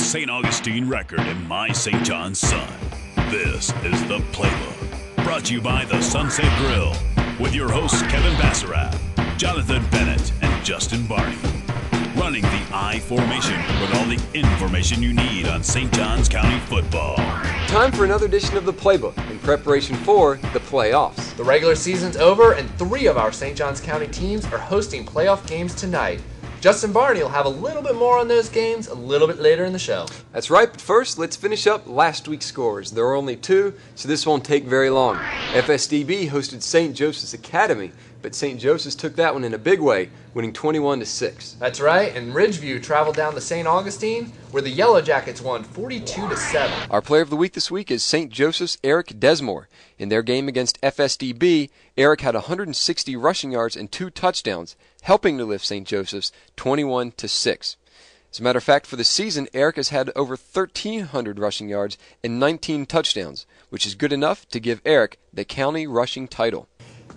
St. Augustine record and my St. John's son. This is The Playbook, brought to you by the Sunset Grill, with your hosts Kevin Bassarat, Jonathan Bennett, and Justin Barney. Running the I formation with all the information you need on St. Johns County football. Time for another edition of The Playbook in preparation for the playoffs. The regular season's over, and 3 of our St. Johns County teams are hosting playoff games tonight. Justin Barney will have a little bit more on those games a little bit later in the show. That's right, but first, let's finish up last week's scores. There are only 2, so this won't take very long. FSDB hosted St. Joseph's Academy, but St. Joseph's took that one in a big way, winning 21-6. That's right, and Ridgeview traveled down to St. Augustine, where the Yellow Jackets won 42-7. Our player of the week this week is St. Joseph's Eric Desmore. In their game against FSDB, Eric had 160 rushing yards and 2 touchdowns, helping to lift St. Joseph's 21-6. As a matter of fact, for the season, Eric has had over 1,300 rushing yards and 19 touchdowns, which is good enough to give Eric the county rushing title.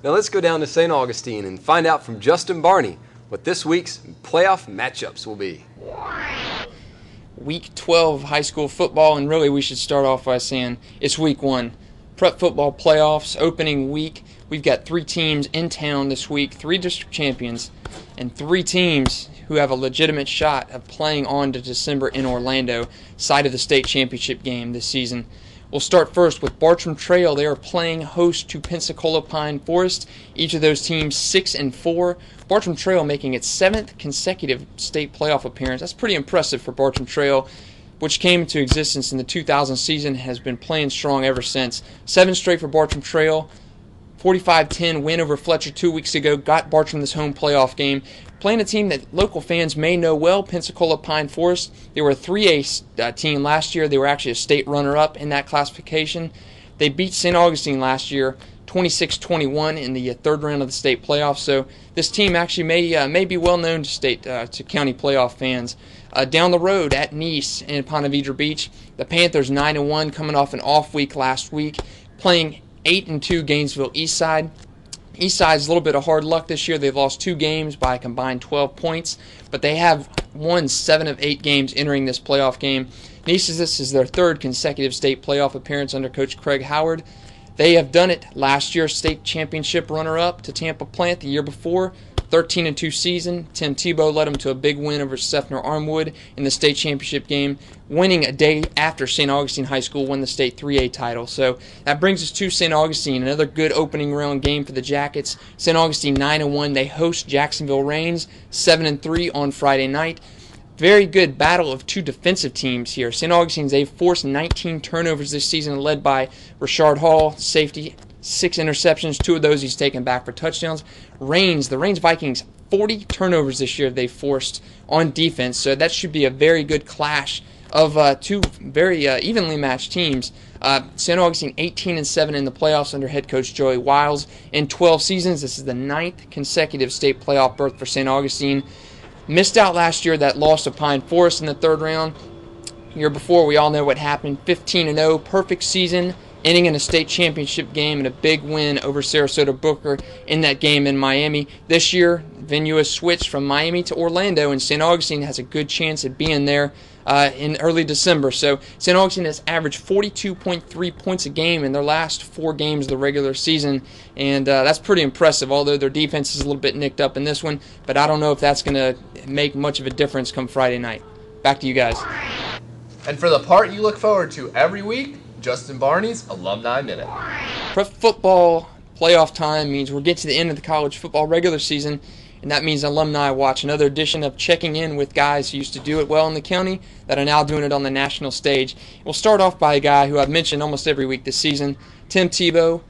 Now let's go down to St. Augustine and find out from Justin Barney what this week's playoff matchups will be. Week 12 high school football, and really we should start off by saying it's week 1. Prep football playoffs, opening week. We've got 3 teams in town this week, 3 district champions, and 3 teams who have a legitimate shot of playing on to December in Orlando, side of the state championship game this season. We'll start first with Bartram Trail. They are playing host to Pensacola Pine Forest. Each of those teams 6-4. Bartram Trail making its 7th consecutive state playoff appearance. That's pretty impressive for Bartram Trail, which came into existence in the 2000 season, has been playing strong ever since. 7 straight for Bartram Trail. 45-10 win over Fletcher 2 weeks ago got Bartram this home playoff game. Playing a team that local fans may know well, Pensacola Pine Forest. They were a 3A team last year. They were actually a state runner-up in that classification. They beat St. Augustine last year 26-21 in the third round of the state playoffs. So this team actually may be well known to county playoff fans. Down the road at Nice and Ponte Vedra Beach, the Panthers 9-1 coming off an off week last week, playing 8-2 Gainesville Eastside. Eastside's a little bit of hard luck this year. They've lost 2 games by a combined 12 points, but they have won 7 of 8 games entering this playoff game. Nice, this is their 3rd consecutive state playoff appearance under Coach Craig Howard. They have done it last year, state championship runner-up to Tampa Plant the year before. 13-2 season. Tim Tebow led them to a big win over Seffner Armwood in the state championship game, winning a day after St. Augustine High School won the state 3A title. So that brings us to St. Augustine, another good opening round game for the Jackets. St. Augustine 9-1. They host Jacksonville Reigns 7-3 on Friday night. Very good battle of 2 defensive teams here. St. Augustine's, they've forced 19 turnovers this season, led by Rashard Hall, safety. 6 interceptions, 2 of those he's taken back for touchdowns. The Reigns Vikings, 40 turnovers this year they've forced on defense, so that should be a very good clash of 2 very evenly matched teams. St. Augustine 18-7 in the playoffs under head coach Joey Wiles. In 12 seasons, this is the 9th consecutive state playoff berth for St. Augustine. Missed out last year, that loss to Pine Forest in the 3rd round. Year before, we all know what happened. 15-0, perfect season, ending in a state championship game and a big win over Sarasota Booker in that game in Miami. This year, venue has switched from Miami to Orlando, and St. Augustine has a good chance at being there in early December. So St. Augustine has averaged 42.3 points a game in their last 4 games of the regular season, and that's pretty impressive, although their defense is a little bit nicked up in this one, but I don't know if that's going to make much of a difference come Friday night. Back to you guys. And for the part you look forward to every week, Justin Barney's Alumni Minute. Prep football playoff time means we're getting to the end of the college football regular season, and that means Alumni Watch, another edition of checking in with guys who used to do it well in the county that are now doing it on the national stage. We'll start off by a guy who I've mentioned almost every week this season, Tim Tebow,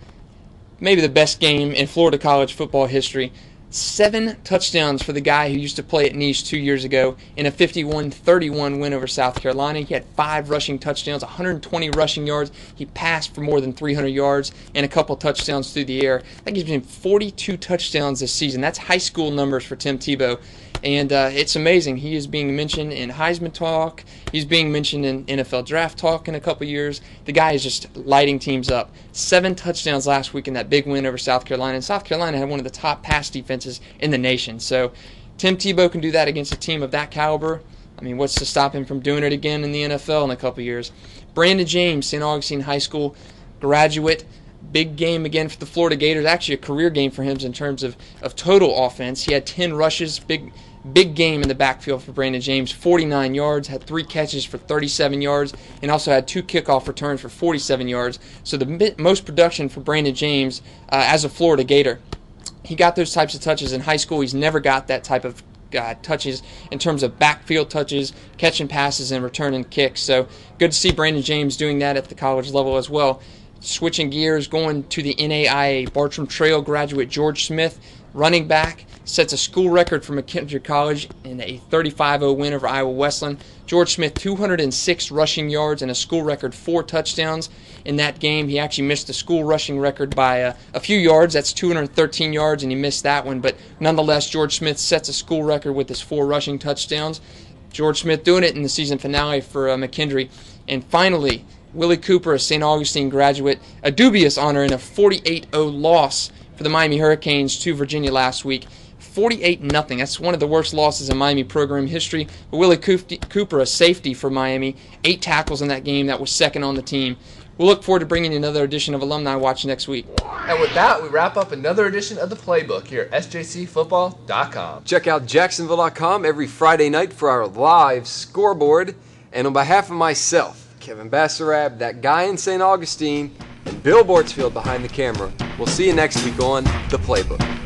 maybe the best game in Florida college football history. 7 touchdowns for the guy who used to play at Nice 2 years ago in a 51-31 win over South Carolina. He had 5 rushing touchdowns, 120 rushing yards. He passed for more than 300 yards and a couple touchdowns through the air. That gives him 42 touchdowns this season. That's high school numbers for Tim Tebow. And it's amazing. He is being mentioned in Heisman talk. He's being mentioned in NFL draft talk in a couple years. The guy is just lighting teams up. 7 touchdowns last week in that big win over South Carolina. And South Carolina had one of the top pass defenses in the nation. So Tim Tebow can do that against a team of that caliber. I mean, what's to stop him from doing it again in the NFL in a couple years? Brandon James, St. Augustine High School graduate. Big game again for the Florida Gators. Actually, a career game for him in terms of total offense. He had 10 rushes. Big game in the backfield for Brandon James. 49 yards, had 3 catches for 37 yards, and also had 2 kickoff returns for 47 yards. So the most production for Brandon James as a Florida Gator. He got those types of touches in high school. He's never got that type of touches in terms of backfield touches, catching passes, and returning kicks. So good to see Brandon James doing that at the college level as well. Switching gears, going to the NAIA, Bartram Trail graduate George Smith, running back, sets a school record for McKendree College in a 35-0 win over Iowa Westland. George Smith, 206 rushing yards and a school record 4 touchdowns in that game. He actually missed the school rushing record by a few yards. That's 213 yards, and he missed that one. But nonetheless, George Smith sets a school record with his 4 rushing touchdowns. George Smith doing it in the season finale for McKendree. And finally, Willie Cooper, a St. Augustine graduate, a dubious honor in a 48-0 loss for the Miami Hurricanes to Virginia last week. 48-0. That's one of the worst losses in Miami program history. But Willie Cooper, a safety for Miami, 8 tackles in that game. That was second on the team. We'll look forward to bringing you another edition of Alumni Watch next week. And with that, we wrap up another edition of the Playbook here at sjcfootball.com. Check out Jacksonville.com every Friday night for our live scoreboard. And on behalf of myself, Kevin Bassarab, that guy in St. Augustine, and Bill Bortsfield behind the camera, we'll see you next week on The Playbook.